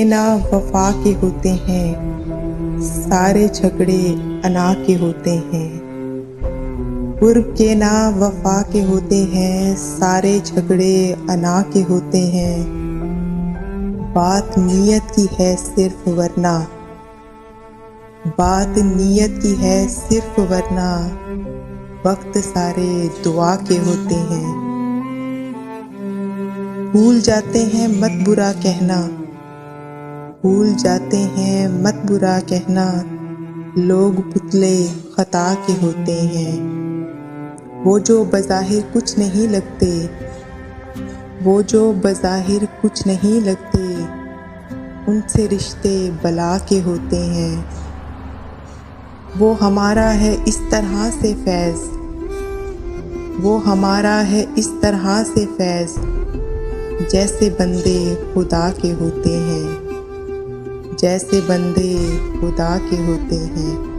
के ना वफा के होते हैं, सारे झगड़े अना के होते हैं। कुर्ब के ना वफा के होते हैं, सारे झगड़े अना के होते हैं। बात नीयत की है सिर्फ वरना, बात नीयत की है सिर्फ वरना, वक्त सारे दुआ के होते हैं। भूल जाते हैं मत बुरा कहना, भूल जाते हैं मत बुरा कहना, लोग पुतले खता के होते हैं। वो जो बज़ाहिर कुछ नहीं लगते, वो जो बज़ाहिर कुछ नहीं लगते, उनसे रिश्ते बला के होते हैं। वो हमारा है इस तरह से फैज़, वो हमारा है इस तरह से फैज़, जैसे बंदे खुदा के होते हैं, जैसे बंदे खुदा के होते हैं।